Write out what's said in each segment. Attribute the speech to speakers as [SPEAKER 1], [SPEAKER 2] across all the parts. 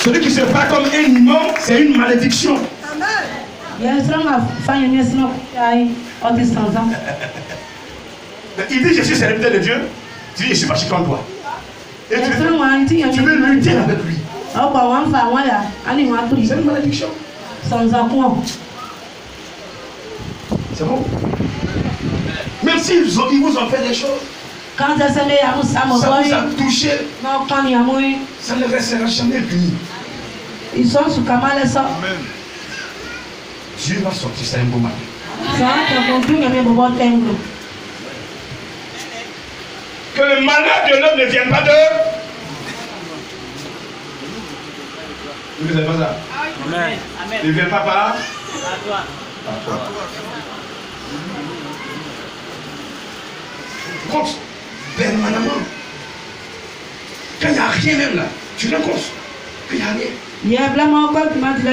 [SPEAKER 1] Celui qui se bat comme un imam, c'est une malédiction.
[SPEAKER 2] Il
[SPEAKER 1] dit, je suis serviteur de Dieu. Tu dis, je suis fâché contre toi. Et tu veux lutter avec lui. C'est une malédiction. C'est bon? Même s'ils vous ont fait des choses,
[SPEAKER 2] quand ça
[SPEAKER 1] vous a touché, ça ne restera jamais puni.
[SPEAKER 2] Ils sont sous Kamal.
[SPEAKER 1] Dieu va sortir ça un beau matin. Que le malheur de l'homme ne vienne pas d'eux. Vous ne savez pas ça?
[SPEAKER 3] Amen.
[SPEAKER 1] Ne vienne pas par là. Compte permanemment. Quand il n'y a rien même là, tu le comptes. Qu'il n'y a rien.
[SPEAKER 2] Il y a vraiment quoi qui m'a dit que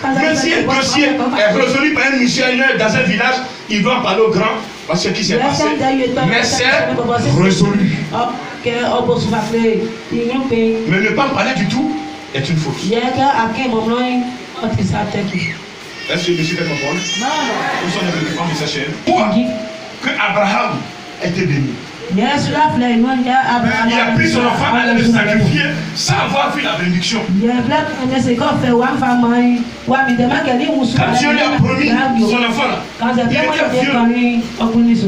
[SPEAKER 1] même si un dossier est résolu par un missionnaire dans un village, il doit en parler au grand parce que ce qui s'est passé. Mais c'est résolu. Mais ne pas en parler du tout est une faute. Est-ce que monsieur fait comprendre? Non. Nous sommes venus prendre sa chaîne. Pourquoi? Que Abraham était béni. Il a pris son enfant à le sacrifier sans avoir vu la bénédiction. Quand Dieu lui a promis son enfant, il était vieux.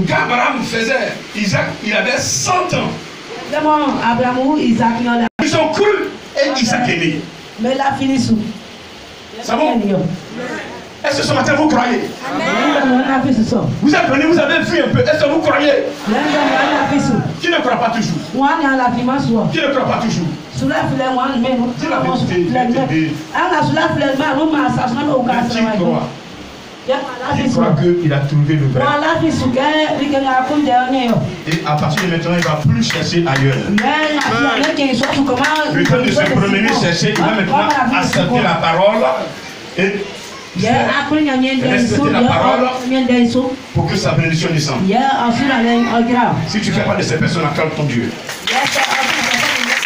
[SPEAKER 1] Quand Abraham faisait Isaac, il avait 100 ans. Ils ont cru et Isaac est né.
[SPEAKER 2] Mais la fini sous.
[SPEAKER 1] C'est bon? Est-ce que ce matin vous croyez?
[SPEAKER 2] Amen.
[SPEAKER 1] Vous êtes venu, vous avez vu un peu. Est-ce que vous croyez? Qui ne croit pas toujours? Qui ne croit pas toujours? Dis la vérité. Qui croit qu'il a trouvé le vrai. Et à partir de maintenant, il ne va plus chercher ailleurs. Le temps de se promener, chercher, il va maintenant accepter la parole et respecter la parole pour que sa bénédiction descende. Si tu ne fais pas de ces personnes, acclame ton Dieu.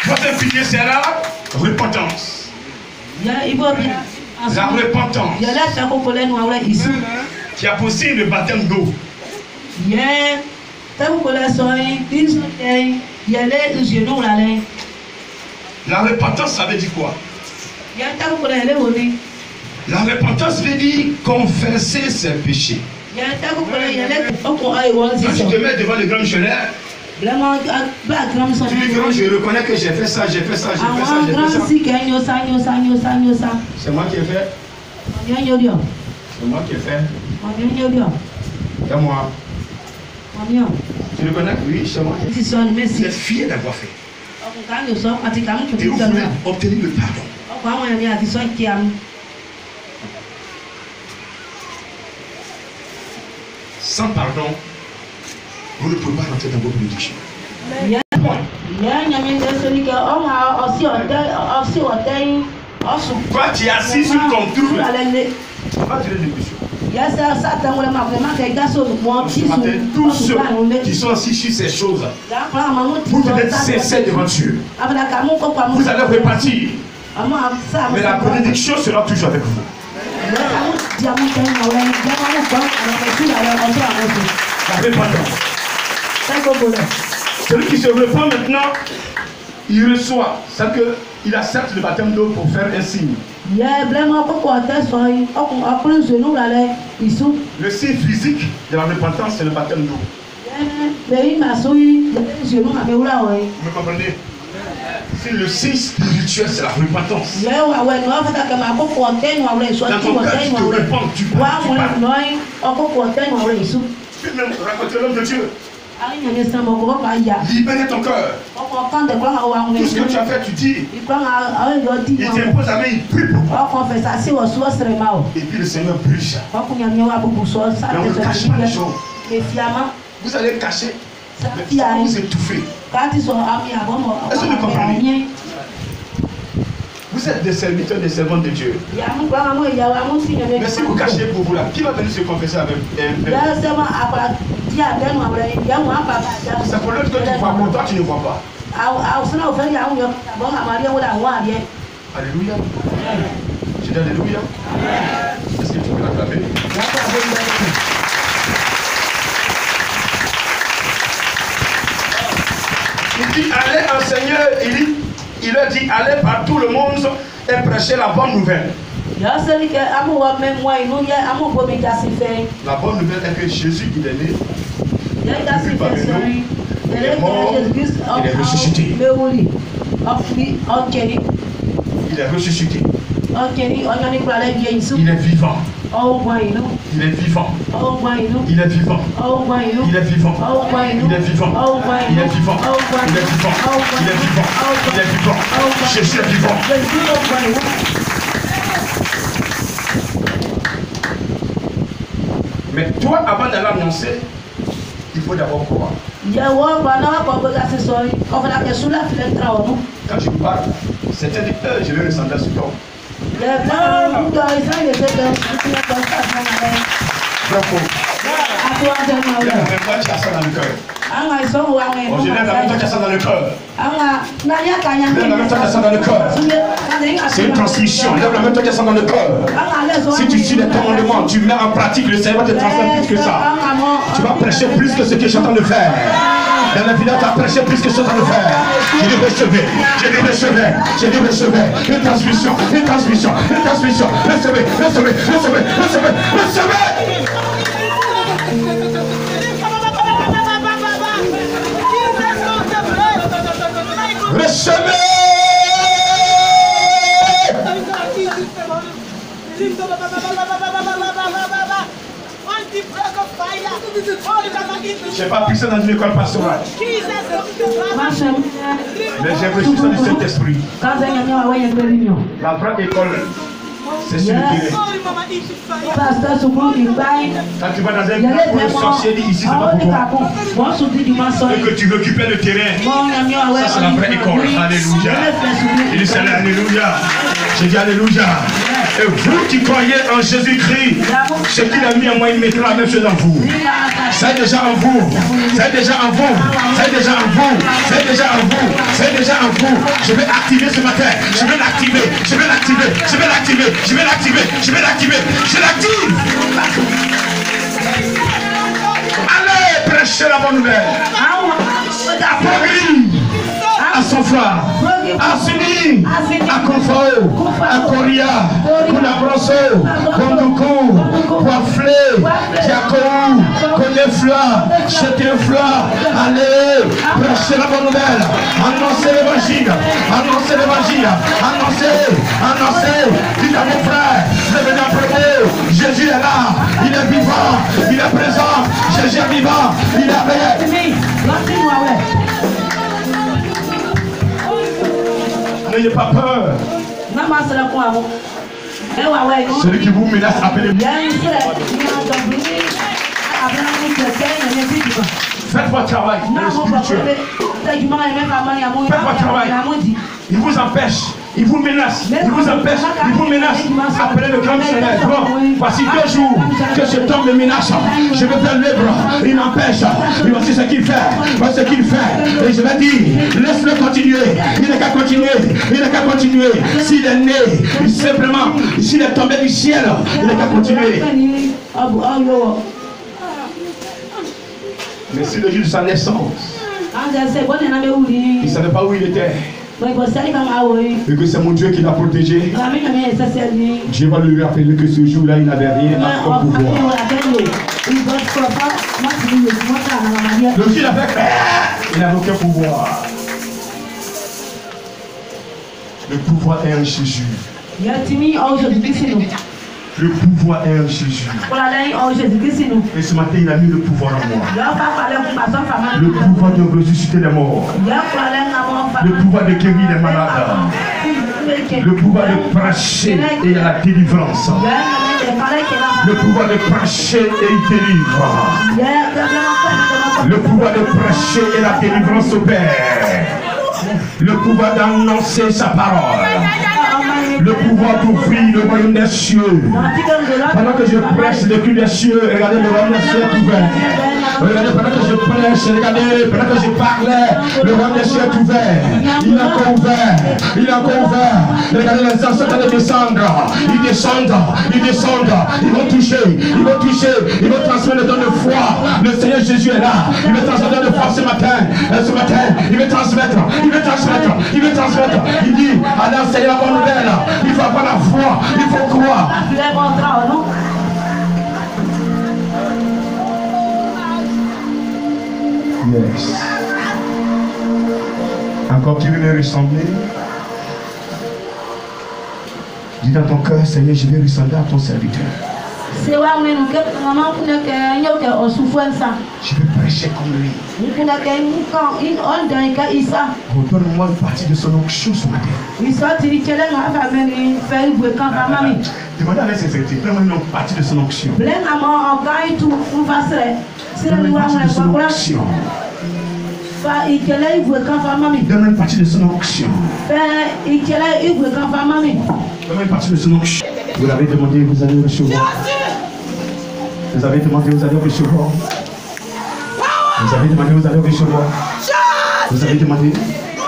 [SPEAKER 1] Votre pilier, c'est la repentance. La repentance qui a possible le baptême d'eau. La repentance, ça veut dire quoi? La repentance veut dire confesser ses péchés. Quand tu te mets devant le grand missionnaire, tu dis grand, je reconnais que j'ai fait ça, j'ai fait ça, j'ai fait ça, j'ai fait ça. C'est moi qui ai fait. C'est moi qui ai fait. C'est moi. Tu reconnais? Oui, c'est moi. Tu es fier d'avoir fait. Et vous voulez obtenir le pardon. Sans pardon, vous ne pouvez pas rentrer dans vos bénédictions. Quand tu es assis sur ton trou, pas de discussion. Tous ceux qui sont assis sur ces choses, vous devez cesser devant Dieu. Vous allez repartir. Mais la bénédiction sera toujours avec vous. La repentance. Celui qui se repent maintenant, il reçoit. C'est-à-dire qu'il accepte le baptême d'eau pour faire un signe. Le signe physique de la repentance, c'est le baptême d'eau. Vous me comprenez? C'est le signe spirituel, c'est la repentance. Dans ton cœur, tu te repens, tu parles. Tu peux même raconter l'homme de Dieu. Libérer ton cœur. Tout ce que tu as fait, tu dis. Il t'impose la main, il prie pour toi. Et puis le Seigneur brise. Mais on ne cache pas les choses. Vous allez cacher. Mais ça va vous étouffer. Est-ce que vous comprenez? Vous êtes des serviteurs, des servantes de Dieu. Mais si vous cachez pour vous là, qui va venir se confesser avec c'est pour l'autre que tu vois, pour toi tu ne vois pas. Alléluia. Je dis alléluia. Est-ce que tu peux l'acclamer? Il dit allez enseigner, il leur dit allez par tout le monde et prêcher la bonne nouvelle. La bonne nouvelle est que Jésus il est né, il est parmi nous, il est mort, il est ressuscité. Il est ressuscité. Il est vivant. Il est vivant. Il est vivant. Il est vivant. Il est vivant. Il est vivant. Il est vivant. Il est vivant. Il est vivant. Il est vivant. Jésus est vivant. Mais toi, avant d'aller annoncer, il faut d'abord croire. Quand je parle, c'est un dicteur, je vais ressentir sur toi. Bravo. Il y a même pas de chasse dans le cœur. Oh, je lève la main, toi qui as ça dans le cœur. Lève la main, toi qui as ça dans le cœur. C'est une transmission. Lève la main, toi qui as ça dans le cœur. Si tu suis les commandements, tu mets en pratique, le Seigneur va te transmettre plus que ça. Tu vas prêcher plus que ce que j'entends de faire. Dans la vidéo, tu as prêché plus que ce que j'entends de faire. J'ai dit recevez, j'ai dit recevez, j'ai dit recevez. Une transmission, une transmission, une transmission. Recevez, recevez, recevez, recevez, recevez. Recevez. Je n'ai pas pris ça dans une école pastorale. Mais j'ai reçu ça du Saint-Esprit. La vraie école, c'est sur le terrain. Quand tu vas dans un groupe pour le sorcier, dit ici, c'est pas pour toi. Et que tu récupères le terrain. Ça, c'est la vraie école. Alléluia. Il dit, c'est alléluia. J'ai dit alléluia. Et vous qui croyez en Jésus-Christ, ce qu'il a mis en moi, il mettra la même chose en vous. C'est déjà en vous. C'est déjà en vous. C'est déjà en vous. C'est déjà en vous. C'est déjà en vous. Je vais activer ce matin. Je vais l'activer. Je vais l'activer. Je vais l'activer. Je vais l'activer. Je vais l'activer. Je l'active. Allez, prêchez la bonne nouvelle. À son frère, à Sini, à Confao, à Korea, Kunabroso, Konduku, Wafle, Diakou, Konefla, Chetenfla. Allez, prêchez la bonne nouvelle, annoncez l'évangile, annoncez l'évangile, annoncez, annoncez, dites à mon frère, venez après vous, Jésus est là, il est vivant, il est présent, Jésus est vivant, il est réel. N'ayez pas peur. Celui qui vous menace, appelez-moi. Faites votre travail. Faites votre travail. Il vous empêche. Il vous menace, il vous empêche, il vous menace. Appelez le grand missionnaire. Bon, voici 2 jours que cet homme me menace. Je vais faire l'œuvre, il m'empêche. Et voici ce qu'il fait, voici ce qu'il fait. Et je vais dire, laisse-le continuer. Il n'a qu'à continuer, il n'a qu'à continuer. S'il est né, simplement, s'il est tombé du ciel, il n'a qu'à continuer. Mais c'est le jour de sa naissance. Il ne savait pas où il était. Et que c'est mon Dieu qui l'a protégé. Dieu va lui rappeler que ce jour-là, il n'avait rien à pouvoir. Le jour il avait fait, il n'avait aucun pouvoir. Le pouvoir est en Jésus. Le pouvoir est en Jésus. Et ce matin, il a mis le pouvoir en moi. Le pouvoir de ressusciter les morts. Le pouvoir de guérir les malades. Le pouvoir de prêcher et la délivrance. Le pouvoir de prêcher et il délivre. Le pouvoir de prêcher et la délivrance au Père. Le pouvoir d'annoncer sa parole. Le pouvoir d'ouvrir le royaume des cieux. Pendant que je prêche le cul des cieux, regardez le royaume des cieux est ouvert. Regardez, pendant que je prêche Regardez, pendant que je parlais, le royaume des cieux est ouvert. Il est encore ouvert. Il est encore ouvert. Regardez les anges sont en train de descendre. Ils descendent. Ils descendent. Ils vont toucher. Ils vont toucher. Ils vont transmettre le don de foi. Le Seigneur Jésus est là. Il veut transmettre le don de foi ce matin. Ce matin, il veut transmettre. Il veut transmettre. Il veut transmettre. Il dit, allez enseigner la bonne nouvelle. Il faut avoir la foi. Il faut croire. Yes. Encore tu veux me ressembler? Dis dans ton cœur, Seigneur, je vais ressembler à ton serviteur. Je vais prêcher comme lui. Redonne-moi une partie de son onction ce matin. Demandez à la sincérité, donne-moi une partie de son onction. Donne-moi une partie de son onction. Donne-moi une partie de son onction. Donne-moi une partie de son onction. Vous l'avez demandé, vous allez recevoir. Vous avez demandé, vous allez recevoir. Vous avez demandé, vous allez recevoir. Vous avez demandé,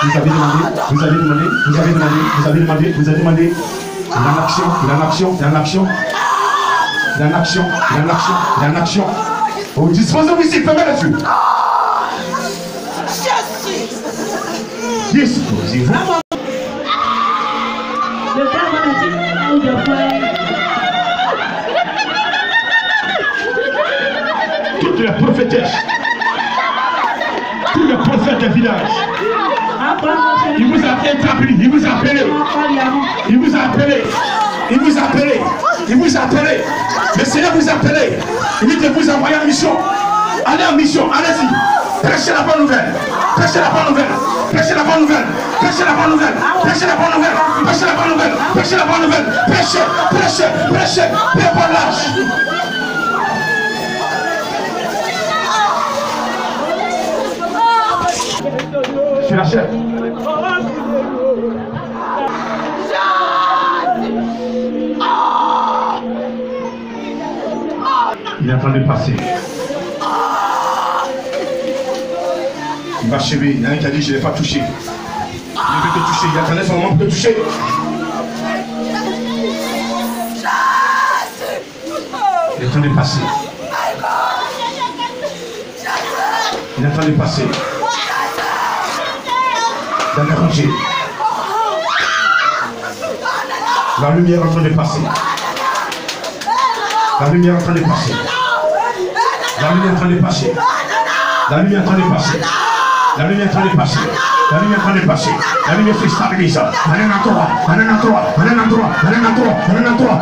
[SPEAKER 1] vous avez demandé, vous avez demandé, vous avez demandé, vous avez demandé, vous avez demandé. Il y a l'action, il y a l'action, il y a l'action. Il y a l'action, il y a l'action, il y a l'action. Oh, disposez-vous ici, fermez les yeux. Disposez-vous. Toutes les prophétesses, tous les prophètes des villages, il vous a établi, il vous a appelé, il vous a appelé, il vous a appelé, il vous a appelé. Le Seigneur vous a appelé, il dit de vous envoyer en mission. Allez en mission, allez-y, prêchez la bonne nouvelle, prêchez la bonne nouvelle, prêchez la bonne nouvelle, prêchez la bonne nouvelle, prêchez la bonne nouvelle, prêchez la bonne nouvelle, prêchez la bonne nouvelle, prêchez, prêchez, prêchez, pas lâche. Je suis la chef. Il est en train de passer. Il va achever. Il y en a un qui a dit je ne l'ai pas touché. Il veut te toucher. Il attendait son moment pour te toucher. Il est en train de passer. Il est en train de passer. Dans la rangée. La lumière est en train de passer. La lumière est en train de passer. La lumière est en train de passer. La lumière est en train de passer. La lumière est en train de passer. La lumière est en train de passer. La lumière se stabilise. Un endroit.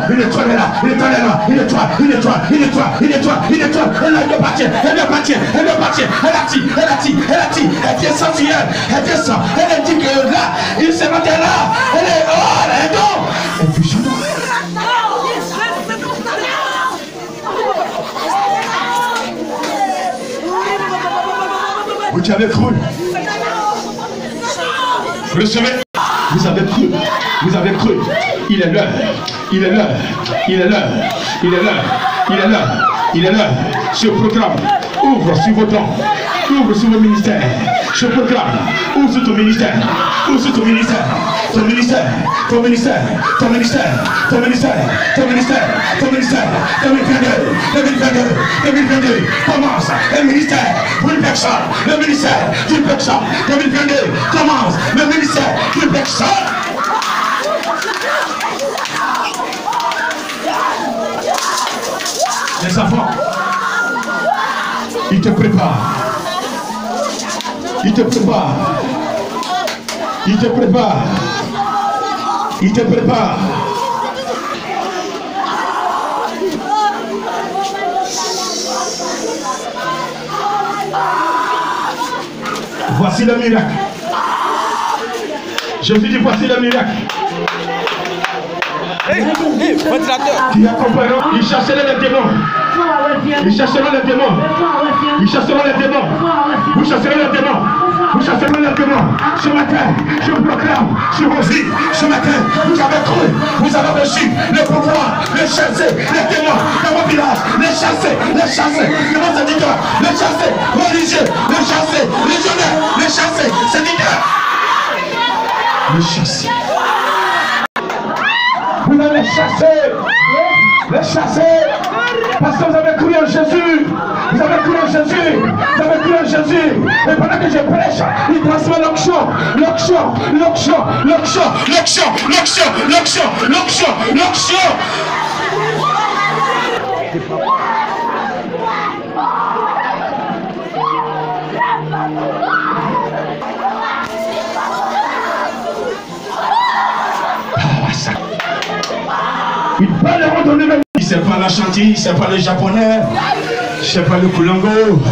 [SPEAKER 1] Il est toi là. Il est toi là. Il est toi. Il est toi. Il est toi. Il est toi. Il est toi. Elle doit partir. Elle doit partir. Elle doit partir. Elle a dit. Elle a dit. Elle a dit. Elle descend sur elle. Elle descend. Elle a dit que là, il se mettait là. Elle est oh, elle est donc. Et puis je vous avez cru. Recevez. Vous avez cru. Vous avez cru. Il est l'heure. Il est l'heure. Il est l'heure. Il est l'heure. Il est l'heure. Il est l'heure. Ce programme ouvre sur vos dons. Ouvre sur vos ministères. Ce programme ouvre sur ton ministère. Ouvre sur ton ministère. Ton ministère. Ton ministère. Ton ministère. Ton ministère. Ton ministère. Ton ministère. 2022. 2022. 2022. Commence le ministère pour une personne. Le ministère d'une personne. 2022. Commence le ministère d'une personne. Les enfants, ils te préparent. Il te prépare. Il te prépare. Il te prépare. Voici le miracle. Jésus dit voici le miracle. Qui accompagneront, ils chasseront les démons. Ils chasseront les démons. Ils chasseront les démons. Vous chasserez les démons. Vous chasserez les démons. Ce matin, je proclame sur vos vies. Ce matin, vous avez cru. Vous avez reçu le pouvoir de chasser les démons dans vos villages. Les chasser, les chasser. Les vos éditeurs, les chasser, religieux, les chasser. Vous allez les chasser. Les chasser. Parce que vous avez cru en Jésus. Vous avez cru en Jésus. Vous avez cru en Jésus. Et pendant que je prêche, il transmet l'onction. L'onction. L'onction. L'onction. L'onction. L'onction. L'onction. L'onction. L'onction. Il parleront de lui-même. C'est pas la chantilly, c'est pas le japonais, c'est pas le kulongo,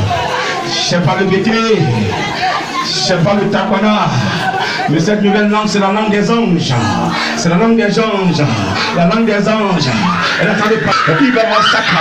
[SPEAKER 1] c'est pas le bété, c'est pas le takwana. Mais cette nouvelle langue, c'est la langue des anges. C'est la langue des anges. La langue des anges. Elle attendait pas. Il va massacrer.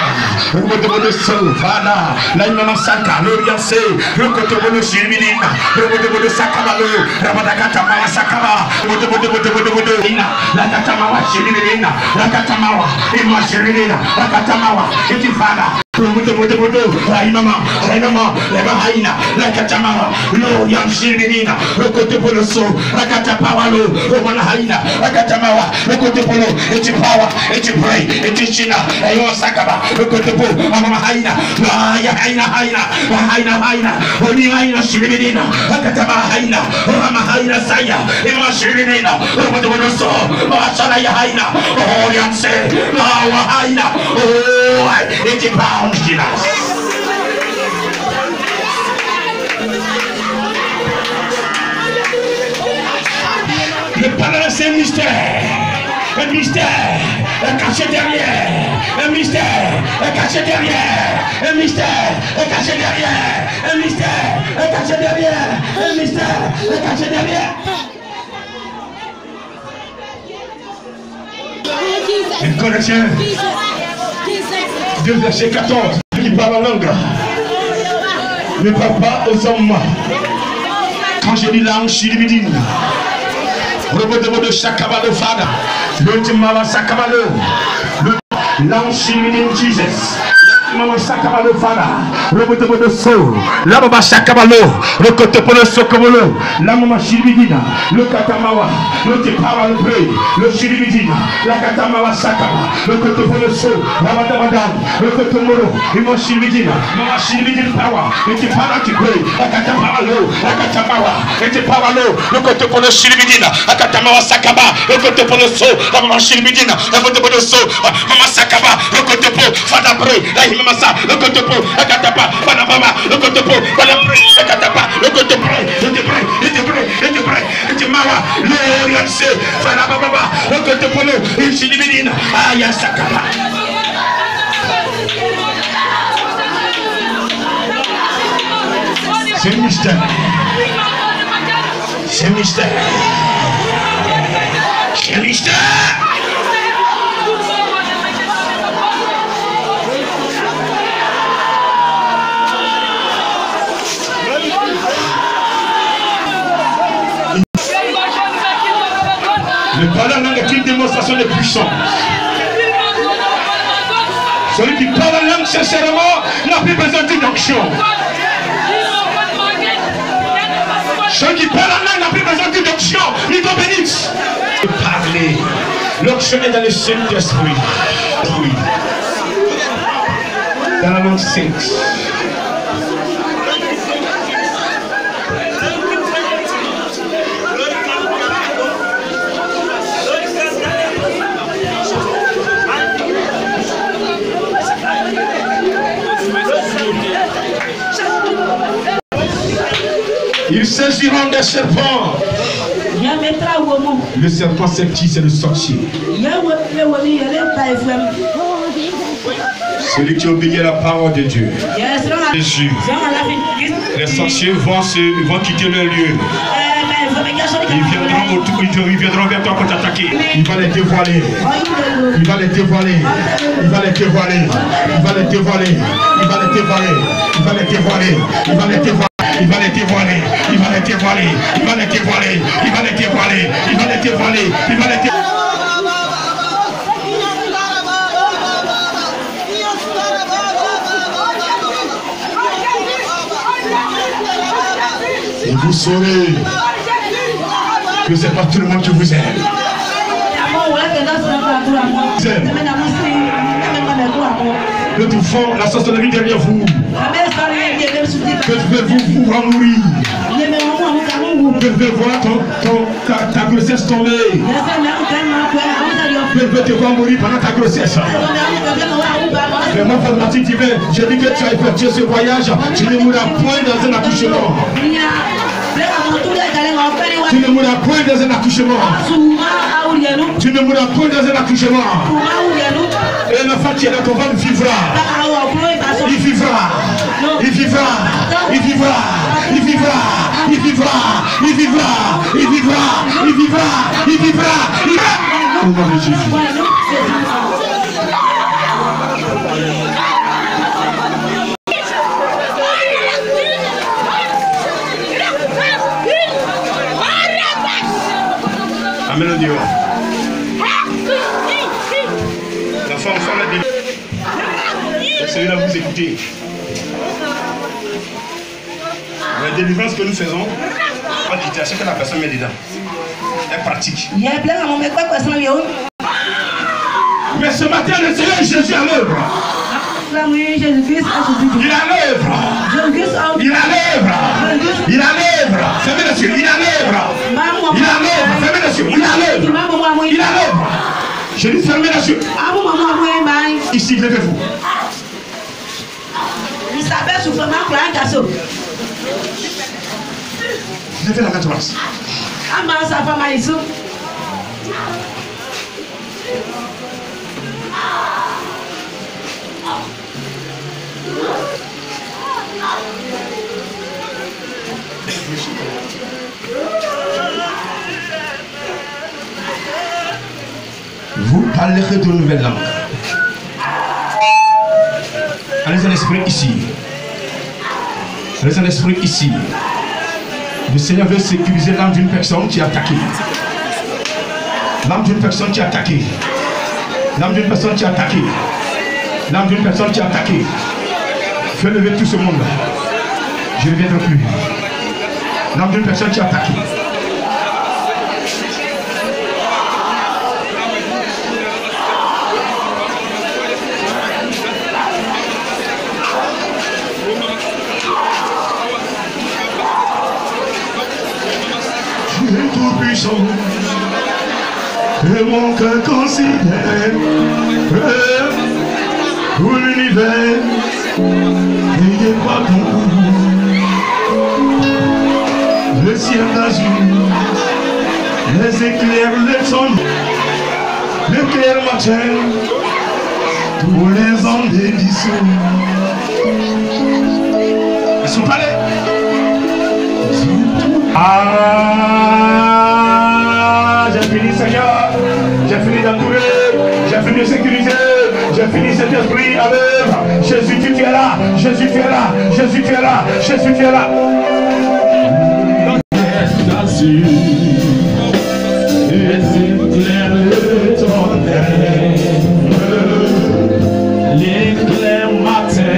[SPEAKER 1] Le côté de Sou, Fada. Là, il m'a massacré. L'Oriancé. Le côté de Chimilina. Le côté de Sakabalo. Rabadakatama Sakaba. Le côté de Ina. La Katamawa Chimilina. La Katamawa. Et moi Chimilina. La Katamawa. Et tu Fada. Raimama, Leba Haina, la Katamawa, l'Orian Chimilina, le côté pour le saut, la Katapawalo, Romana Haina, la Katamawa, le côté pour le, et tu power, et tu pray, et tu china, et on Sakaba, le côté pour Mama Haina, Haina, Oni Haina Chimilina, la Katama Haina, Rama Haina Saya, et moi Chimilina, le côté pour le saut, Machalaya Haina, Orian Se, Mawa Haina, oh, et tu power. Le palais, c'est un mystère. Un mystère est caché derrière. Un mystère est caché derrière. Un mystère est caché derrière. Un mystère est caché derrière. Un mystère est caché derrière. Une connexion. 2 verset 14, qui parle en langue. Ne parle pas aux hommes. Quand je lis langue, je suis libidine. Robot de Sakabalo Fada. Le Timala Sakabalo. Langue, je suis libidine, Jesus. Mama Sakabalo Fada, le côté de Sou, la Mama Sakabalo, le côté pour le Sokobolo, la Mama Shilibidina, le Katamawa, le Tipara le Pré, le Shilibidina, la Katamawa Sakaba, le côté pour le Sou, la Madamadan, le côté Molo, le Mama Shilibidina, Mama Shilibidina Power, le Tipara qui Pré, la Katamalo, la Katamawa, le Tiparalo, le côté pour le Shilibidina, la Katamawa Sakaba, le côté pour le Sou, la Mama Shilibidina, le côté pour le Sou, Mama Sakaba, le côté pour Fada Pré, Massa, le côté pour, la Katapa, Panabama, le côté pour, Panapre, la Katapa, le côté pour, et tu Mawa, le Rianse, Panababa, le côté pour le, il s'y divine, Aya Sakapa. C'est un mystère. C'est un mystère. C'est un mystère. Le parler en langue est une démonstration de puissance. Celui qui parle en langue sincèrement n'a plus besoin d'une onction. Celui qui parle en langue n'a plus besoin d'une onction. Il doit bénir. Parler. L'onction est dans le Saint-Esprit. Dans la langue sainte. Ils saisiront des serpents. Le serpent, c'est qui? C'est le sorcier. Celui qui obéit à la parole de Dieu. Jésus. Les sorciers vont quitter leur lieu. Ils viendront vers toi pour t'attaquer. Il va les dévoiler. Il va les dévoiler. Il va les dévoiler. Il va les dévoiler. Il va les dévoiler. Il va les dévoiler. Il va les dévoiler. Il va les dévoiler, il va les dévoiler, il va les dévoiler, il va les dévoiler, il va les dévoiler, il va les dévoiler. Et vous saurez que c'est pas tout le monde qui vous aime. L'autre fond, la sorcellerie derrière vous. Que je vais vous en nourrir. Que je vais voir ta grossesse tomber. Que je vais te voir mourir pendant ta grossesse. Mais moi, Fantastique divin, j'ai dit que tu as effectué ce voyage. Tu ne mourras point dans un accouchement. Tu ne mourras point dans un accouchement. Tu ne mourras point dans un accouchement. Et l'enfant qui est dans ton ventre vivra. Il vivra. Il vivra. Il vivra. Il vivra. Il vivra. Il vivra. Il vivra. Il vivra. Il vivra. Il vivra. Au nom de Jésus. Amène-le dehors. La femme l'a dit. Celui-là, vous écoutez. La délivrance que nous faisons, pas quitter à ce que la personne met dedans. Elle pratique. Mais ce matin, le Seigneur Jésus à l'œuvre. Il a l'œuvre. Il a l'œuvre. Il a l'œuvre. Fermez les yeux. Il a l'œuvre. Il a l'œuvre. Fermez les yeux. Il a l'œuvre. Il a l'œuvre. Je dis fermez les yeux. Ici, levez-vous. Levez la main droite. Vous parlerez de nouvelles langues. Allez en esprit ici. Allez en esprit ici. Le Seigneur veut sécuriser l'âme d'une personne qui est attaquée. L'âme d'une personne qui est attaquée. L'âme d'une personne qui est attaquée. L'âme d'une personne qui est attaquée. Fais lever tout ce monde là. Je ne reviendrai plus. L'âme d'une personne qui est attaquée. Tu es tout puissant. Et mon cœur considère tout l'univers. Et il croit ton le ciel d'azur, les éclairs, les sons, l'éclair matin, tous les hommes des dissous. Ils sont allés. Ah, j'ai fini Seigneur, j'ai fini d'entourer, j'ai fini de sécuriser, j'ai fini cet esprit à l'œuvre. Jésus, tu es là, Jésus, tu es là, Jésus, tu es là, Jésus, tu es là.
[SPEAKER 3] L'éclair matin,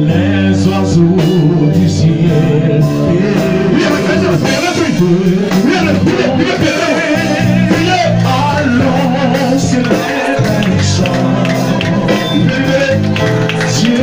[SPEAKER 3] les oiseaux du ciel. Allons célébrer les chants. Dieu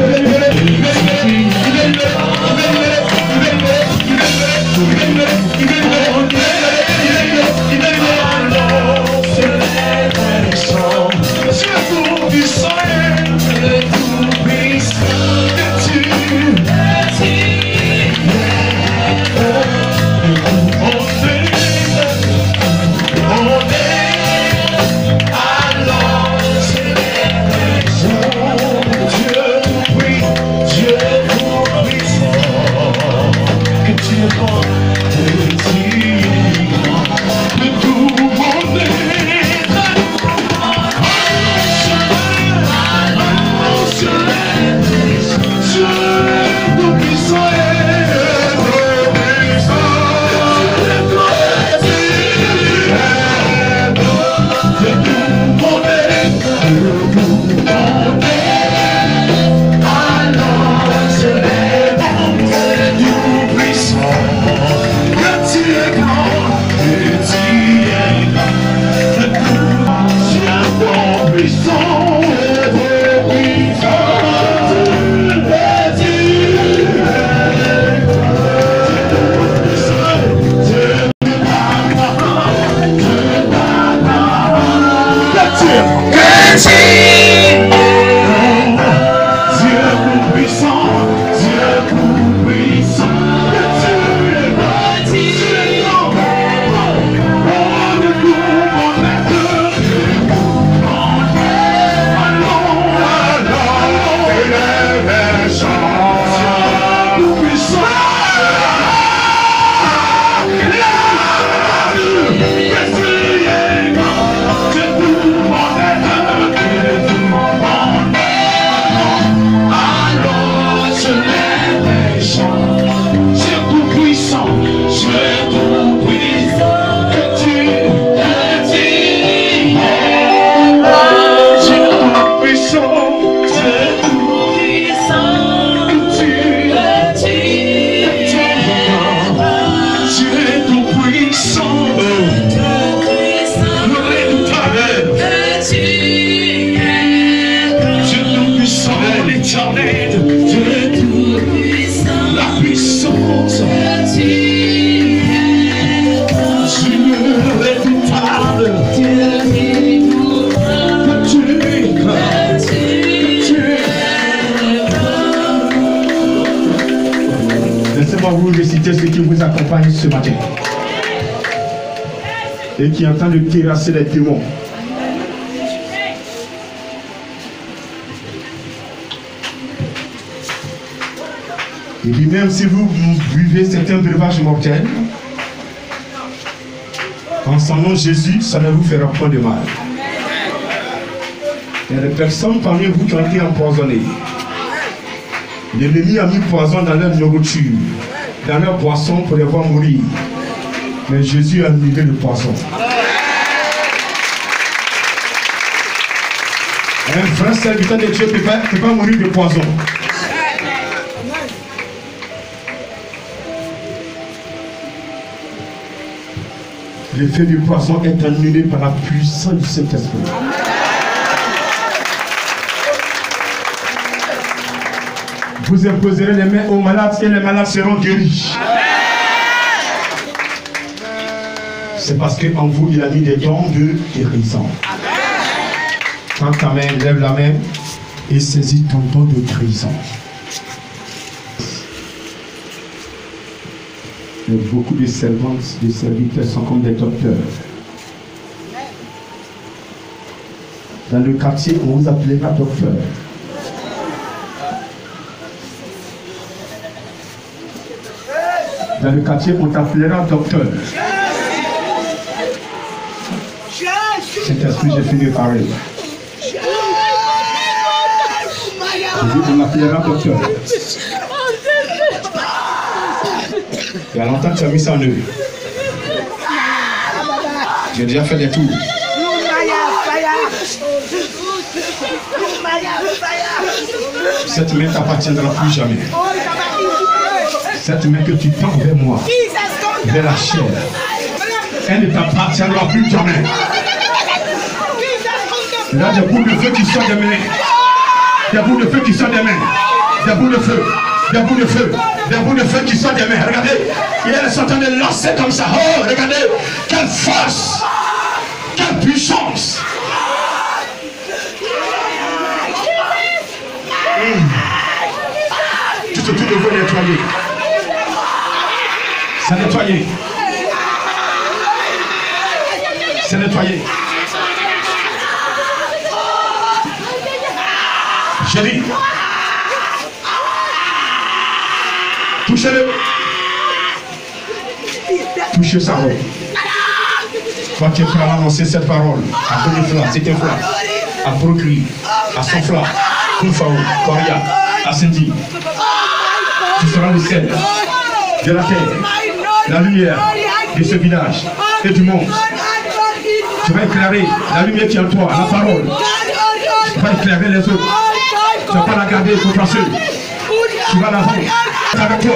[SPEAKER 4] Ce matin et qui est en train de terrasser les démons. Et puis même si vous buvez certains breuvages mortels, en son nom Jésus, ça ne vous fera point de mal. Il y a des personnes parmi vous qui ont été empoisonnées. L'ennemi a mis poison dans leur nourriture, dans leur boisson pour les voir mourir. Mais Jésus a annulé le poison. Un vrai serviteur de Dieu ne peut pas mourir de poison. L'effet du poison est annulé par la puissance du Saint-Esprit. Vous imposerez les mains aux malades et les malades seront guéris. C'est parce qu'en vous, il a mis des dons de guérison. Tends ta main, lève la main et saisis ton don de guérison. Et beaucoup de servantes, de serviteurs sont comme des docteurs. Dans le quartier, on vous appellera docteur. Dans le quartier, on t'appellera docteur. Saint-Esprit, j'ai fini de parler. On m'appellera docteur. Il y a longtemps que tu as mis ça en eux. J'ai déjà fait des tours. Cette main t'appartiendra plus jamais. Cette main que tu tends vers moi, vers la chair, elle ne t'appartiendra plus jamais. Il y a des bouts de feu qui sortent des mains. Des bouts de feu qui sortent des mains. Des bouts de feu. Des bouts de feu. Des bouts de feu qui sortent des mains. Regardez. Il est en train de lancer comme ça. Oh, regardez. Quelle force. Quelle puissance. Tout ce que tu devrais nettoyer. C'est nettoyé. C'est nettoyé. J'ai dit. Touchez-le. Touchez sa robe. Toi qui es prêt à annoncer cette parole, à Bonifla, c'est un flamme, à Procri, à Sonfla, Koufao, Koria, à Cindy. Tu seras le ciel de la terre, la lumière de ce village et du monde. Tu vas éclairer la lumière qui est en toi, la parole. Tu vas éclairer les autres. Tu ne vas pas la garder pour passer. Tu vas la vendre. Avec toi,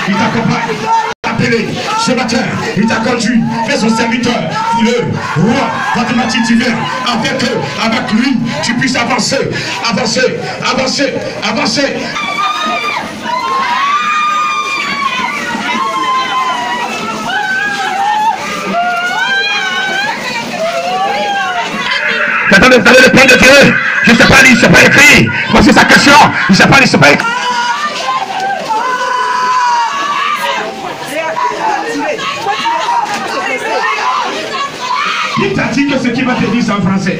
[SPEAKER 4] il t'accompagne. Appelé ce matin, il t'a conduit vers son serviteur, le roi mathématique divin, avec lui, tu puisses avancer, avancer, avancer, avancer. train de donner le plan de Dieu. Je ne sais pas lire, je ne sais pas écrire. Voici sa question. Je ne sais pas lire, je ne sais pas écrire. Il t'a dit que ce qu'il va te dire c'est en français.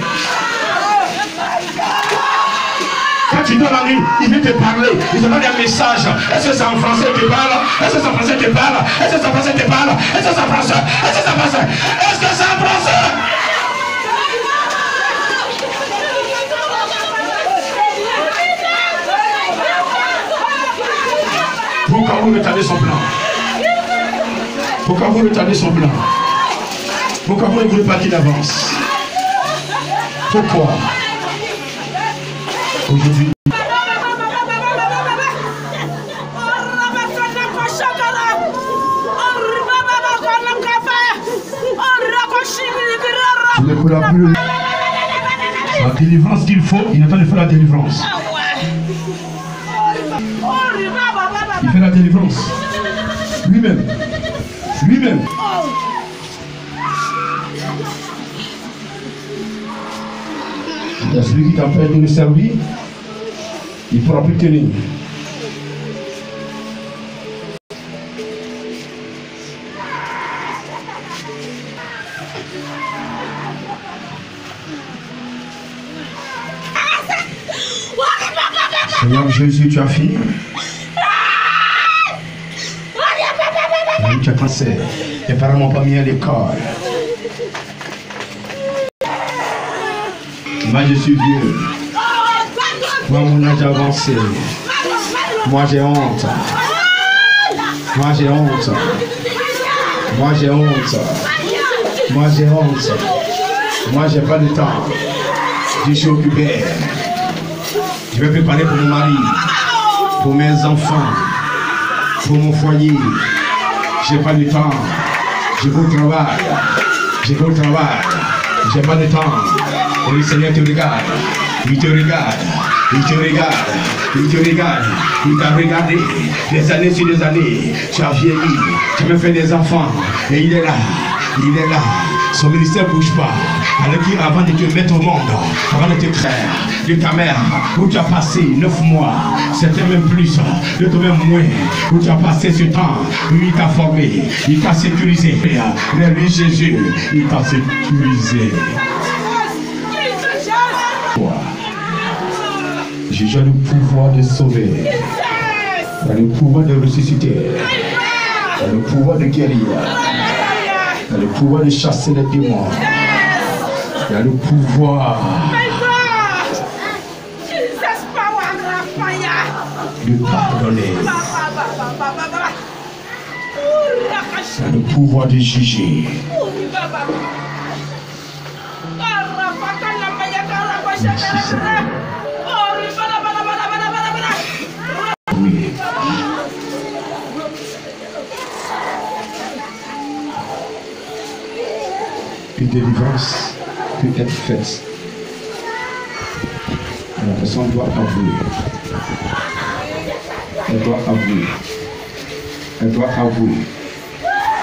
[SPEAKER 4] Quand tu donnes la nuit, il veut te parler. Il te donne un message. Est-ce que c'est en français que tu parles? Est-ce que c'est en français que tu parles? Est-ce que c'est en français que tu parles? Est-ce que c'est en français? Est-ce que c'est en français? Est-ce que c'est en français? Pourquoi vous retardez son plan? Pourquoi vous retardez son plan? Pourquoi vous ne voulez pas qu'il avance? Pourquoi? Aujourd'hui, tu ne pourras plus. La délivrance qu'il faut, il est en train de faire la délivrance. Il fait la délivrance. Lui-même. Lui-même. Il y a celui qui t'empêche de le servir, il ne pourra plus tenir. Seigneur Jésus, tu as fini. Tu as passé. Tes parents m'ont pas mis à l'école. Moi je suis vieux. Moi mon âge avancé. Moi j'ai honte. Moi j'ai honte. Moi j'ai honte. Moi j'ai honte. Moi j'ai pas de temps. Je suis occupé. Je vais préparer pour mon mari, pour mes enfants, pour mon foyer. J'ai pas de temps. Je vais au travail. Je vais au travail. J'ai pas de temps. Et le Seigneur te regarde. Il te regarde. Il te regarde. Il te regarde. Il t'a regardé. Des années sur des années. Tu as vieilli. Tu me fais des enfants. Et il est là. Il est là. Son ministère ne bouge pas. Alors avant de te mettre au monde, avant de te créer, de ta mère, où tu as passé 9 mois, c'était même plus, de toi-même moins, où tu as passé ce temps, lui il t'a formé, il t'a sécurisé. Mais lui Jésus, il t'a sécurisé. J'ai le pouvoir de sauver, j'ai le pouvoir de ressusciter, j'ai le pouvoir de guérir. Il y a le pouvoir de chasser les démons. Il y a le pouvoir de pardonner. Il y a le pouvoir de juger. Oui. Une délivrance peut être faite. La personne doit avouer. Elle doit avouer. Elle doit avouer.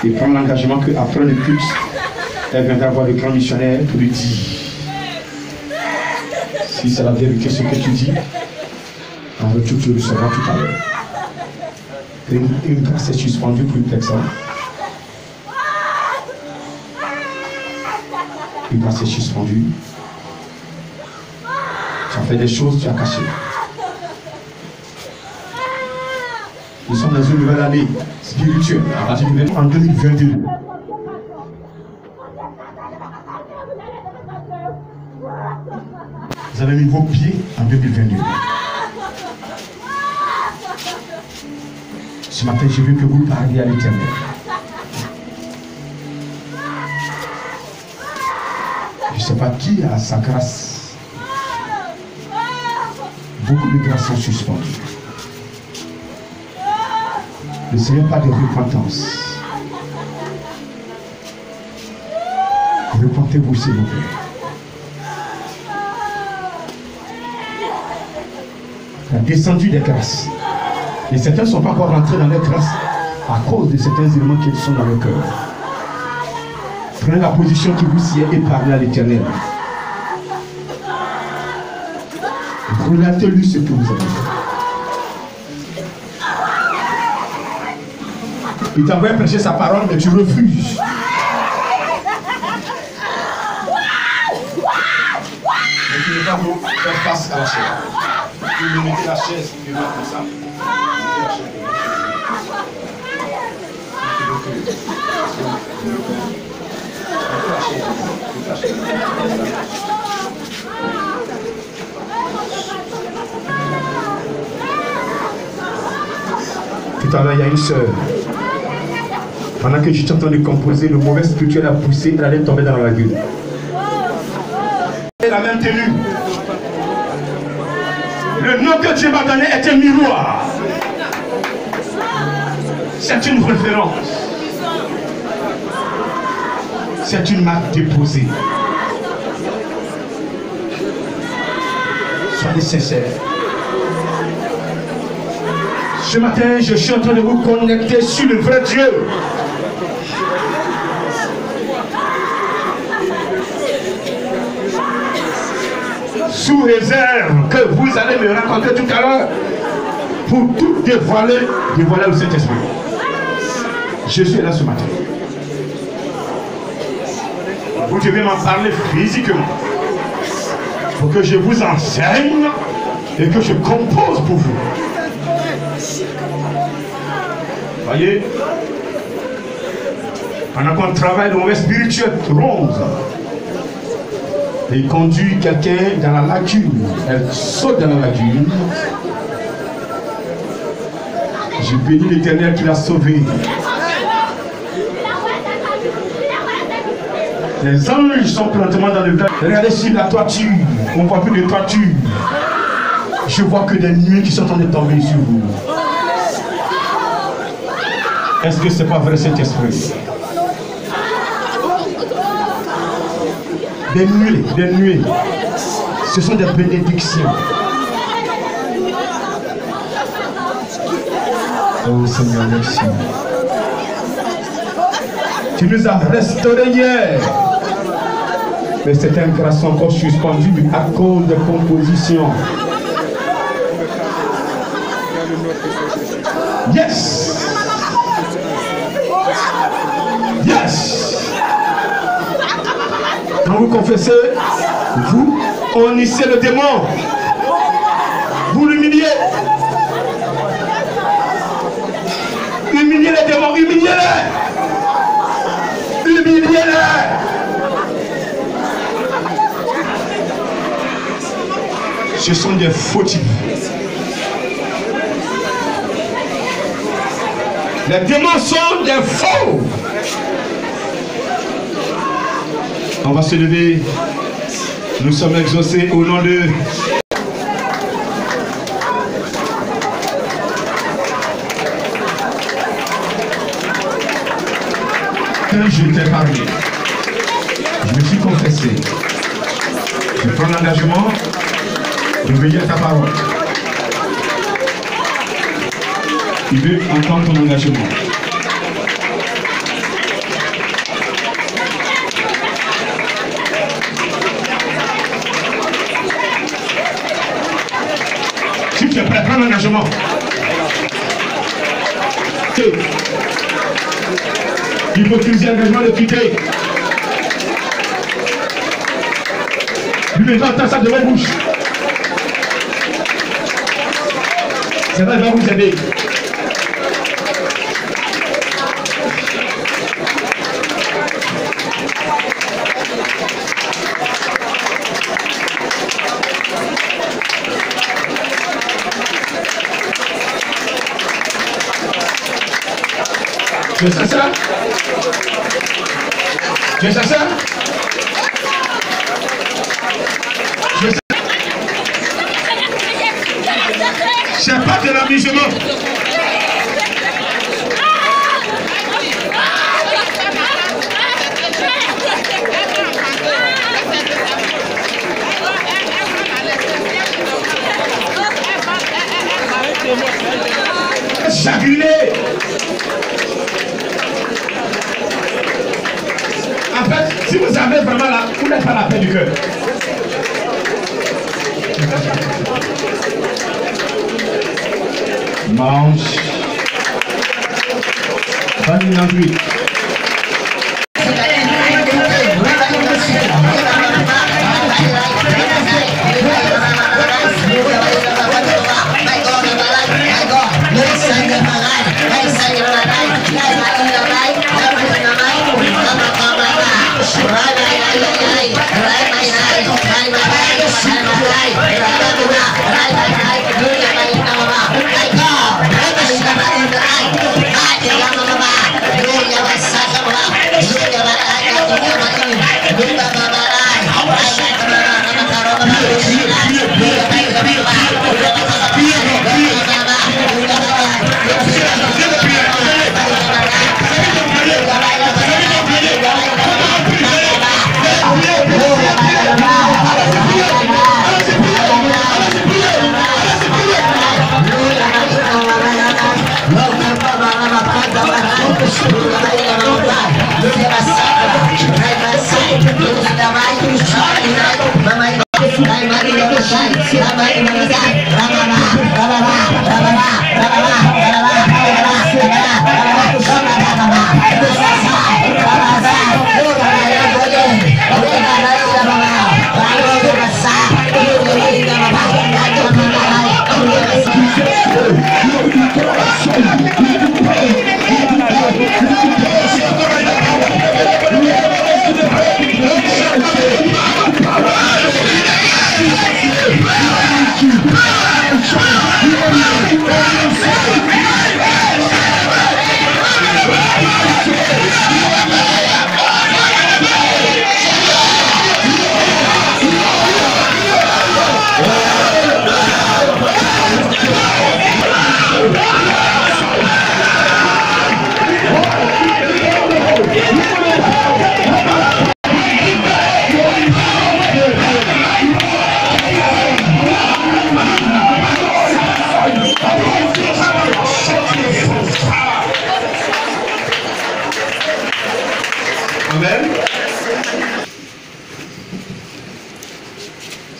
[SPEAKER 4] Et prendre l'engagement qu'après le culte, elle viendra voir le grand missionnaire pour lui dire si c'est la vérité ce que tu dis, en retour tu le sauras tout à l'heure. Une grâce est suspendue pour une personne. Une grâce est suspendue. Tu as fait des choses, tu as caché. Nous sommes dans une nouvelle année spirituelle, en 2022. Vous avez mis vos pieds en 2022. Ce matin, je veux que vous parliez à l'Éternel. Je ne sais pas qui a sa grâce. Beaucoup de grâces sont suspendues. Le Seigneur parle de repentance. Repentez-vous, s'il vous plaît. La descendue des grâces. Et certains ne sont pas encore rentrés dans les grâces à cause de certains éléments qui sont dans le cœur. Prenez la position qui vous sied et parlez à l'Éternel. Relatez-lui ce que vous avez fait. Il t'a envoyé prêcher sa parole, mais tu refuses. Mais tu ne vas pas faire face à la chaise. Tu lui mettez la chaise, tu vas comme ça. Tout à l'heure, il y a une sœur. Pendant que j'étais en train de composer, le mauvais spirituel a poussé, elle allait tomber dans la gueule. Et la même tenue. Le nom que Dieu m'a donné est un miroir. C'est une référence. C'est une marque déposée. Soyez sincères. Ce matin, je suis en train de vous connecter sur le vrai Dieu. Sous réserve que vous allez me raconter tout à l'heure pour tout dévoiler au Saint-Esprit. Jésus est là ce matin. Vous devez m'en parler physiquement pour que je vous enseigne et que je compose pour vous. Voyez, pendant qu'on travaille, le mauvais spirituel ronde. Et il conduit quelqu'un dans la lagune. Elle saute dans la lagune. Je bénis l'Éternel qui l'a sauvé. Les anges sont présentement dans le village. Regardez sur la toiture. On ne voit plus de toiture. Je vois que des nuées qui sont en train de tomber sur vous. Est-ce que ce n'est pas vrai, Saint-Esprit? Des nuées. Ce sont des bénédictions. Oh Seigneur, merci. Tu nous as restaurés hier. Mais certaines grâces sont encore suspendues à cause de compositions. Yes! Yes! Quand vous confessez, vous honnissez le démon. Vous l'humiliez. Humiliez les démons, humiliez-les. Humiliez-les. Ce sont des fautifs. Les démons sont des faux. On va se lever. Nous sommes exaucés au nom de... Quand je t'ai parlé, je me suis confessé. Je prends l'engagement de veiller à ta parole. Il veut entendre ton engagement. Si tu es prêt, prends l'engagement. L'hypocrisie engagement de quitter. Lui, les entend ça de ma bouche. C'est vrai, il va vous aider. Tu es sincère? Tu es sincère? Tu es sincère? C'est pas de l'amusement. Chagriné. En fait, si vous avez vraiment la... Vous n'êtes pas la paix du cœur. Mange. Vanille Landry.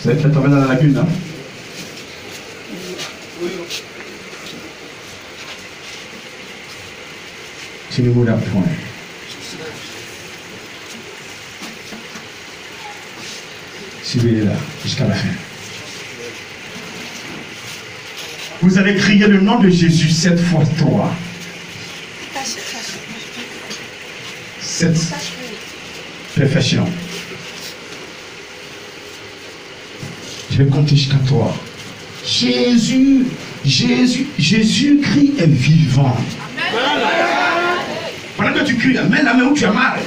[SPEAKER 4] Ça va tomber dans la lagune, hein? C'est le mot d'appoint. Suivez là jusqu'à la fin. Vous allez crier le nom de Jésus 7 fois 3. 7. Perfection. Je vais compter jusqu'à 3. Jésus-Christ est vivant. Amen. Pendant que tu cries, mets la main où tu as mal.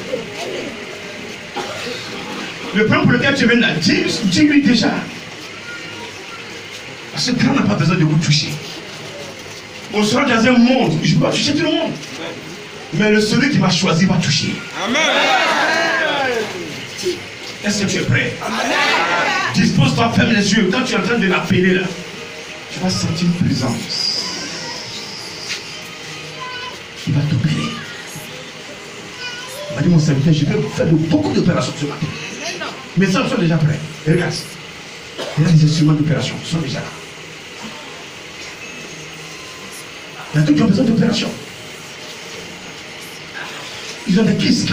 [SPEAKER 4] Le point pour lequel tu viens là, dis-lui déjà. Parce que Dieu n'a pas besoin de vous toucher. On sera dans un monde, je ne peux pas toucher tout le monde. Mais celui qui m'a choisi va toucher. Amen. Est-ce que tu es prêt? Amen. Dispose-toi, ferme les yeux. Quand tu es en train de l'appeler là, tu vas sentir une présence. Il va t'opérer. Il m'a dit, mon serviteur, je vais faire beaucoup d'opérations ce matin. Mes hommes sont déjà prêts. Et regarde. Il y a des instruments d'opération qui sont déjà là. Il y a d'autres qui ont besoin d'opération. Ils ont des kisses.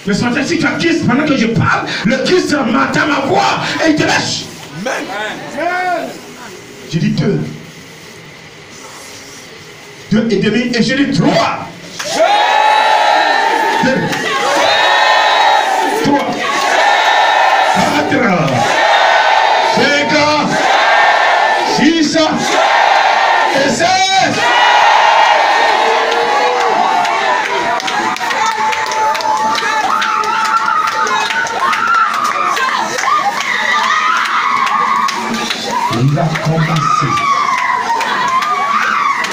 [SPEAKER 4] Mais ce matin, si tu as kiss, pendant que je parle, le kiss m'entend ma voix et il te lâche. Amen. J'ai dit 2. 2 et demi et j'ai dit 3. 2. 3. 4. 5. 6. Et 7. Il a commencé.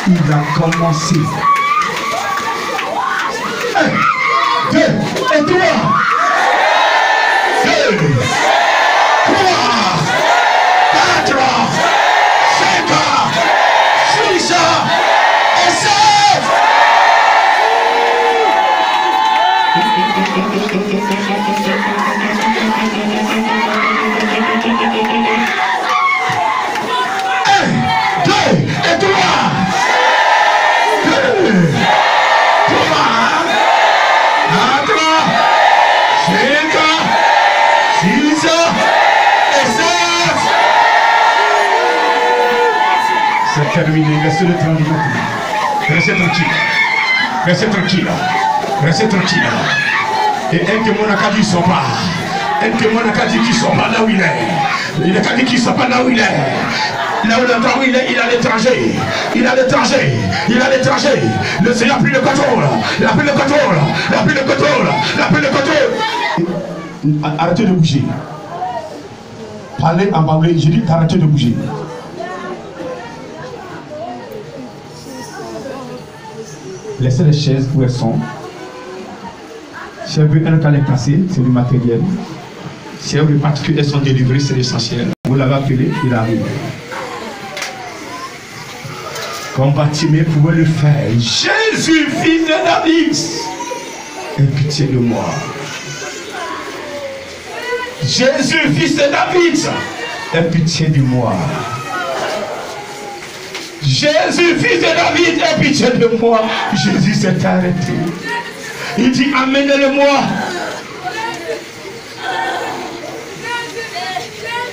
[SPEAKER 4] Il a commencé. 1, 2 et 3. 2, 3, 4, 5, 6 et 7. Et Terminé, laissez-le tranquille. Restez tranquille. Restez tranquille. Restez tranquille. Et un témoin n'a qu'à dire qu'il ne sort pas. Un témoin n'a qu'à dire qu'il ne sort pas là où il est. Il n'a qu'à dire qu'il ne sort pas là où il est. Là où il est, il est à l'étranger. Il est à l'étranger. Il est à l'étranger. Le Seigneur a pris le contrôle. Il a pris le contrôle. Il a pris le contrôle. Il a pris le contrôle. Arrêtez de bouger. Parlez en anglais. J'ai dit d'arrêter de bouger. Laissez les chaises où elles sont. Si elle veut un cas les casser, c'est du matériel. Si elle veut parce qu'elles sont délivrées, c'est l'essentiel. Vous l'avez appelé, il arrive. Comme Bartimée pouvait le faire. Jésus, fils de David, aie pitié de moi. Jésus, fils de David, aie pitié de moi. Jésus, fils de David, aie pitié de moi. Jésus s'est arrêté. Il dit, amenez-le-moi.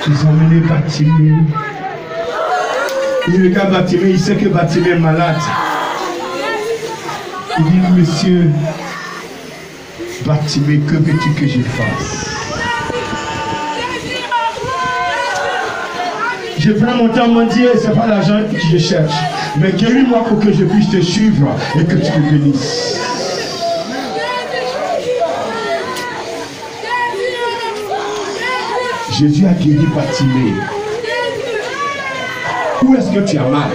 [SPEAKER 4] Ils ont amené Bartimée. Il regarde Bartimée, il sait que Bartimée est malade. Il dit, monsieur, Bartimée, que veux-tu que je fasse? Je prends mon temps, mon Dieu, ce n'est pas l'argent que je cherche. Mais guéris-moi pour que je puisse te suivre et que tu me bénisses. Jésus a guéri Bartimée. Où est-ce que tu as mal?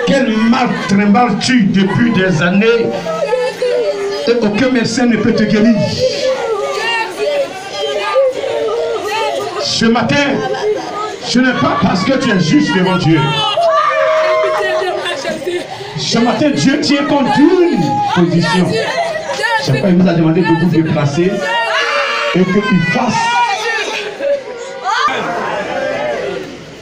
[SPEAKER 4] Quel mal trimbales-tu depuis des années et aucun médecin ne peut te guérir? Ce matin, ce n'est pas parce que tu es juste devant Dieu. Ce matin, Dieu tient compte d'une position. C'est pas il vous a demandé de vous déplacer et qu'il fasse.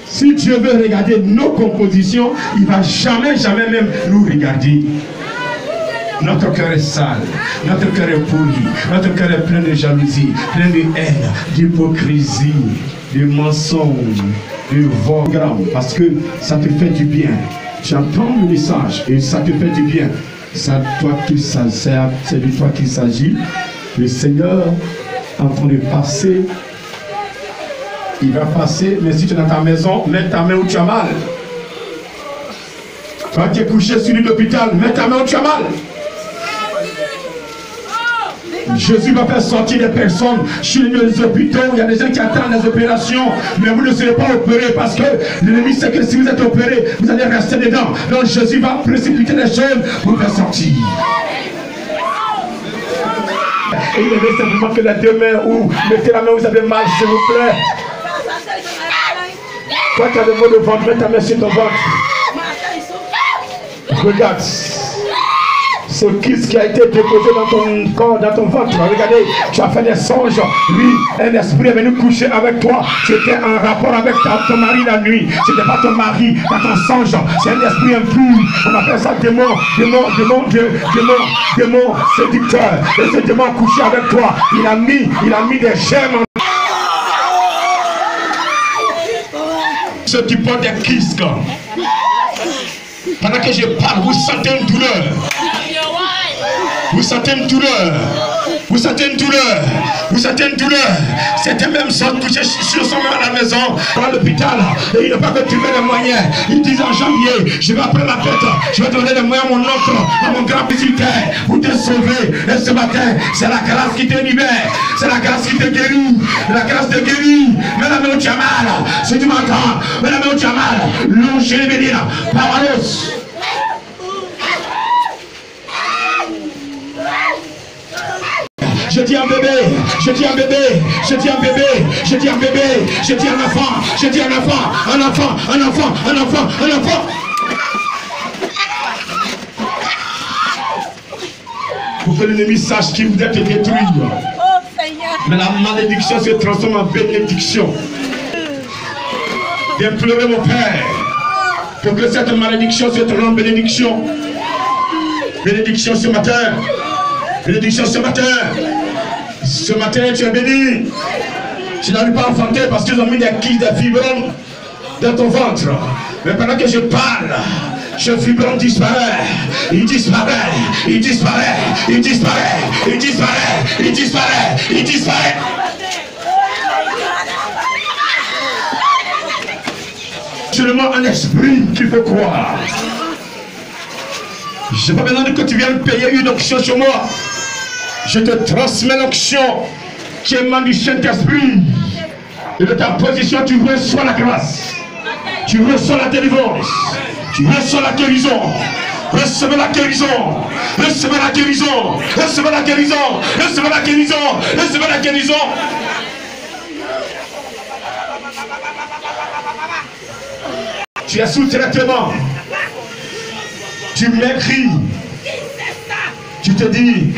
[SPEAKER 4] Si Dieu veut regarder nos compositions, il ne va jamais, jamais même nous regarder. Notre cœur est sale, notre cœur est pourri, notre cœur est plein de jalousie, plein de haine, d'hypocrisie, de mensonges, de vol. Parce que ça te fait du bien. Tu entends le message et ça te fait du bien. C'est de toi qu'il s'agit. Le Seigneur est en train de passer. Il va passer, mais si tu es dans ta maison, mets ta main où tu as mal. Toi qui es couché sur l'hôpital, mets ta main où tu as mal. Jésus va faire sortir des personnes sur les hôpitaux. Il y a des gens qui attendent les opérations, mais vous ne serez pas opérés parce que l'ennemi sait que si vous êtes opérés, vous allez rester dedans. Donc Jésus va précipiter les choses pour vous faire sortir. Et il avait simplement que les deux mains où mettez la main où vous avez mal, s'il vous plaît. Toi qui as le mot de ventre, mets ta main sur ton ventre. Regarde. Ce Christ qui a été déposé dans ton corps, dans ton ventre. Regardez, tu as fait des songes. Lui, un esprit est venu coucher avec toi. Tu étais en rapport avec ton mari la nuit. Ce n'était pas ton mari dans ton songe. C'est un esprit impur. On appelle ça démon séducteur. Et ce démon a couché avec toi. Il a mis des gemmes en ceux qui portent des kisques. Pendant que je parle, vous sentez une douleur. Vous sentez une douleur. Vous sentez une douleur. Vous sentez une douleur. C'était même sorte couché sur son même à la maison, à l'hôpital. Et il n'a pas que tu mets les moyens. Il dit en janvier, je vais après la fête, je vais donner les moyens à mon oncle, à mon grand visitaire, pour te sauver. Et ce matin, c'est la grâce qui te libère. C'est la grâce qui te guérit. La grâce te guérit. Mais la main où tu as mal, si tu m'entends, mais la main où tu as mal, longe les bénir. Parolos. Je dis un bébé, je dis un bébé, je dis un bébé, je dis un bébé, je dis un enfant, je dis un enfant, un enfant, un enfant, un enfant, un enfant. Pour que l'ennemi sache qu'il vous êtes détruit. Mais la malédiction se transforme en bénédiction. D'implorer mon Père pour que cette malédiction se transforme en bénédiction. Bénédiction ce matin. Bénédiction ce matin. Ce matin, tu es béni. Tu n'arrives pas à enfanter parce qu'ils ont mis des fibrons dans ton ventre. Mais pendant que je parle, ce fibrome disparaît. Il disparaît. Il disparaît. Il disparaît. Il disparaît. Il disparaît. Il disparaît. Seulement un esprit qu'il faut croire. Je n'ai pas besoin que tu viennes payer une onction sur moi. Je te transmets l'onction qui émane du Saint-Esprit. Et de ta position, tu reçois la grâce. Tu reçois la délivrance. Tu reçois la guérison. Recevez la guérison. Recevez la guérison. Recevez la guérison. Recevez la guérison. Recevez la guérison. Tu es sous traitement. Tu m'écris. Tu te dis,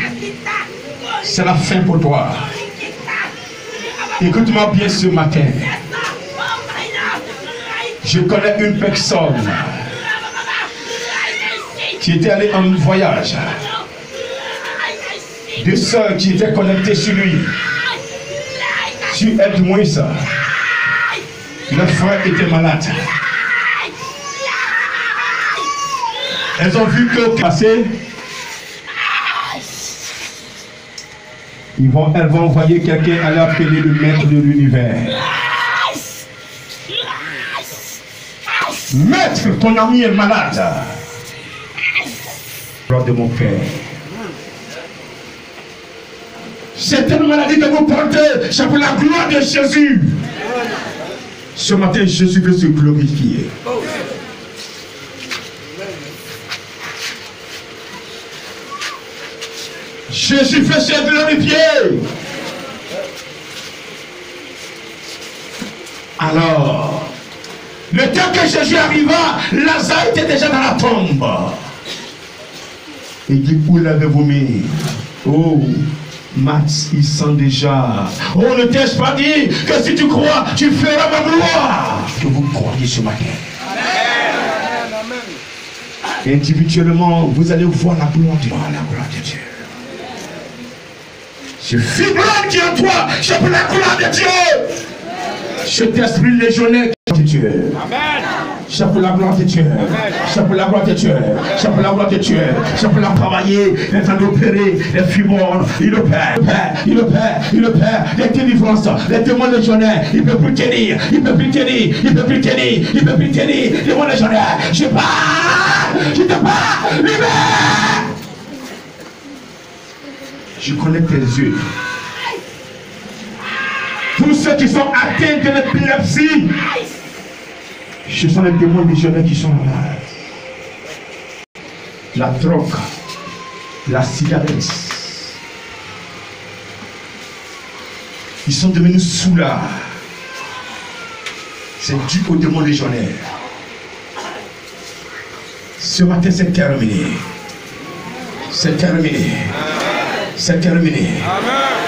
[SPEAKER 4] c'est la fin pour toi. Écoute-moi bien ce matin. Je connais une personne qui était allée en voyage. Deux sœurs qui étaient connectées sur lui. Sur aide-moi ça. Le frère était malade. Elles ont vu que passer. Elles vont envoyer quelqu'un à l'appeler le maître de l'univers. Maître, ton ami est malade. Gloire de mon Père. C'est une maladie que vous portez, c'est pour la gloire de Jésus. Ce matin, Jésus veut se glorifier. Jésus fait se glorifier. Alors, le temps que Jésus arriva, Lazare était déjà dans la tombe. Il dit, où l'avez-vous mis? Oh, Max, il sent déjà. Oh, ne t'ai-je pas dit que si tu crois, tu feras ma gloire? Que vous croyez ce matin. Amen. Individuellement, vous allez voir la gloire de Dieu. Ce fibrome qui est en toi, c'est pour la gloire de Dieu. Cet esprit légionnaire de Dieu. C'est pour la gloire de Dieu. C'est pour la gloire de Dieu. C'est pour la gloire de Dieu. C'est pour la travailler, les temps d'opérer, les fibromes. Il opère, il opère, il opère. Les délivrances, les démons légionnaires. Il ne peut plus tenir, il ne peut plus tenir, il ne peut plus tenir, il ne peut plus tenir. Les démons légionnaires, je pars, je te pars, libère. Je connais tes yeux. Tous ceux qui sont atteints de l'épilepsie, ce sont les démons légionnaires qui sont là. La drogue, la cigarette. Ils sont devenus soulards. C'est dû aux démons légionnaires. Ce matin, c'est terminé. C'est terminé. C'est terminé.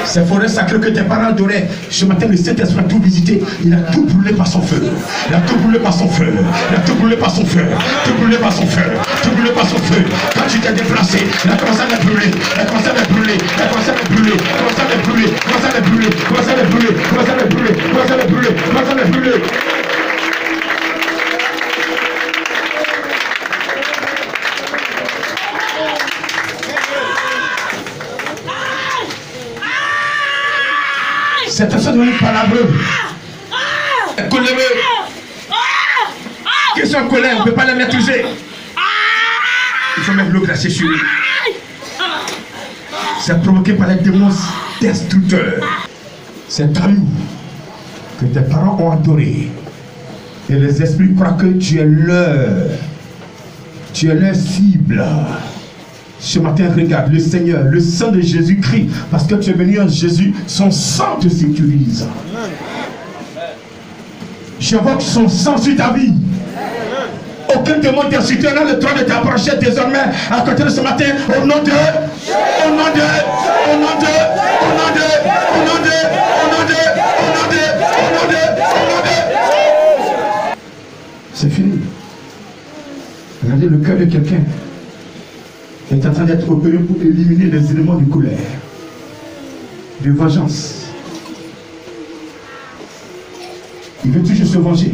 [SPEAKER 4] Ces forêts sacrées que tes parents adoraient, ce matin le Saint-Esprit a tout visité. Il a tout brûlé par son feu. Il a tout brûlé par son feu. Il a tout brûlé par son feu. Tout brûlé par son feu. Tout brûlé par son feu. Quand tu t'es déplacé, il a commencé à les brûler. Il a commencé à les brûler. Il a commencé à les brûler. Il a commencé à les brûler. Il a commencé à les brûler. Il a commencé à les brûler. Il a commencé à les brûler. Il a commencé à les brûler. Il a commencé à les brûler. Cette personne devient palabreux. Coléreux. Qu'ils sont en colère, on ne peut pas les maîtriser. Il faut mettre l'eau glacée sur lui. C'est provoqué par les démons destructeurs. C'est talou que tes parents ont adoré. Et les esprits croient que tu es leur cible. Ce matin, regarde, le Seigneur, le sang de Jésus-Christ, parce que tu es venu en Jésus, son sang te sécurise. J'invoque son sang sur ta vie. Aucun démon destructeur n'a le droit de t'approcher désormais à côté de ce matin, au nom de, au nom de, au nom de, au nom de, au nom de, au nom de, au nom de, au nom de, au nom de. C'est fini. Regardez le cœur de quelqu'un est en train d'être opéré pour éliminer les éléments de colère, de vengeance. Il veut toujours se venger.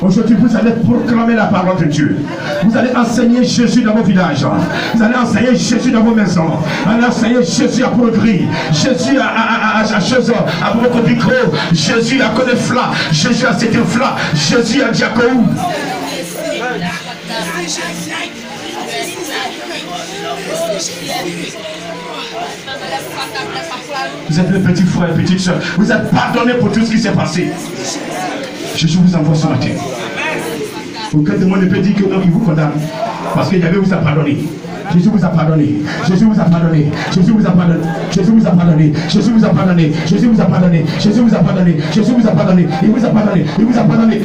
[SPEAKER 4] Aujourd'hui, vous allez proclamer la parole de Dieu. Vous allez enseigner Jésus dans vos villages. Vous allez enseigner Jésus dans vos maisons. Vous allez enseigner Jésus à Bourgris. Jésus à votre micro. Jésus à Conefla. Jésus à Sétéfla. Jésus à Diakou. Vous êtes les petits frères et petites soeurs. Vous êtes pardonnés pour tout ce qui s'est passé. Jésus vous envoie ce matin. Aucun démon ne peut dire que non, il vous condamne. Parce que Yahvé vous a pardonné. Jésus vous a pardonné. Jésus vous a pardonné. Jésus vous a pardonné. Jésus vous a pardonné. Jésus vous a pardonné. Jésus vous a pardonné. Jésus vous a pardonné. Jésus vous a pardonné. Il vous a pardonné. Il vous a pardonné.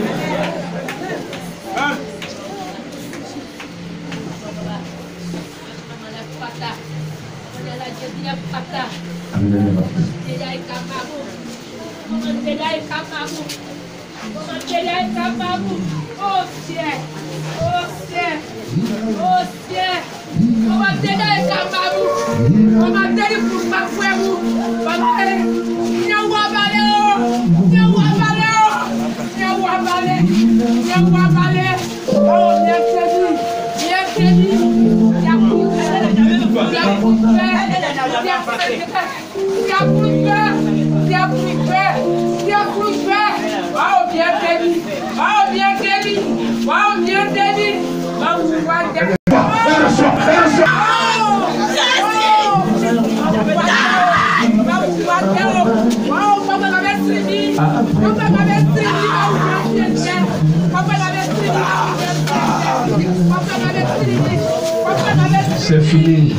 [SPEAKER 4] C'est fini.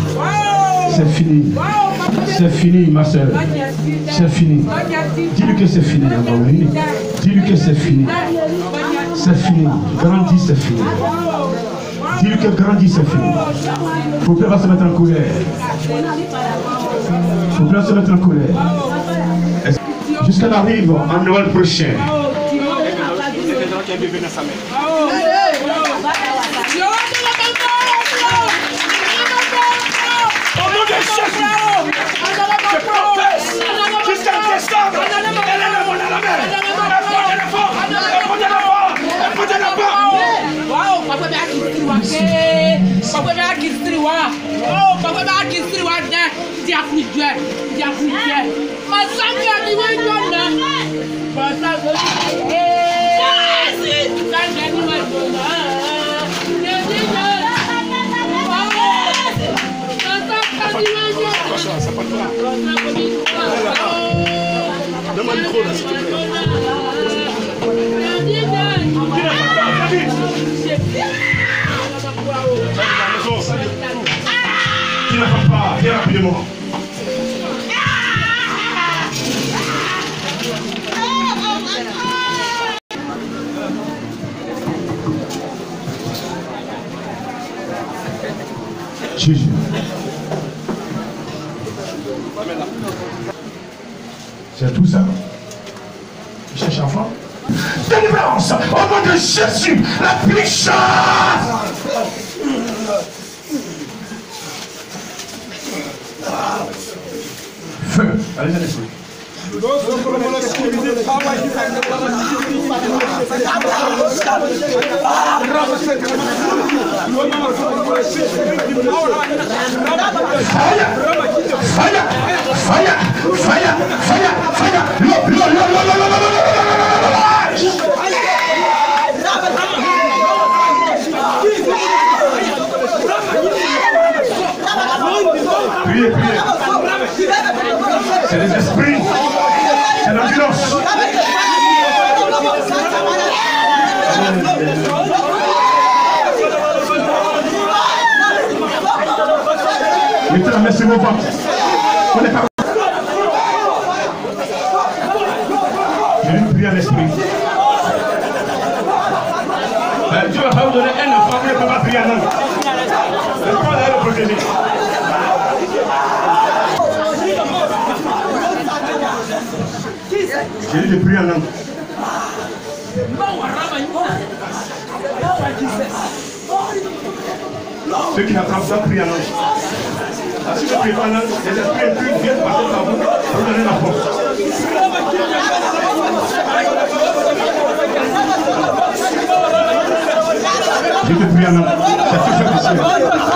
[SPEAKER 4] C'est fini. C'est fini, ma soeur. C'est fini. Dis-lui que c'est fini. Dis-lui que c'est fini. C'est fini. Grandis, c'est fini. Dis-lui que grandis, c'est fini. Il faut pas se mettre en colère. Il faut pas se mettre en colère. Jusqu'à l'arrivée en Noël prochain.
[SPEAKER 3] Au nom de Jésus, je confesse jusqu'à décembre. Elle est mon à la mer. Ça part pas. Donne-moi le micro là, s'il te plaît.
[SPEAKER 4] Tu ne vas pas, viens rapidement. Jésus. C'est tout ça. Il cherche enfant. Délivrance au nom de Jésus, la puissance. Feu. Allez-y, laissez. Priez, priez. C'est les esprits. C'est la violence. Mettez la main sur vos ventres. On est pas. Je vais prier à l'esprit. Dieu va pas vous donner un enfant, vous ne pouvez pas prier à l'homme. Le point d'aller le protéger. J'ai dit de prier en langue. Ceux qui n'attrapent pas prient en langue. Si vous ne priez pas en langue, les esprits impurs viennent passer par vous pour vous donner la force. Je te prie en nom.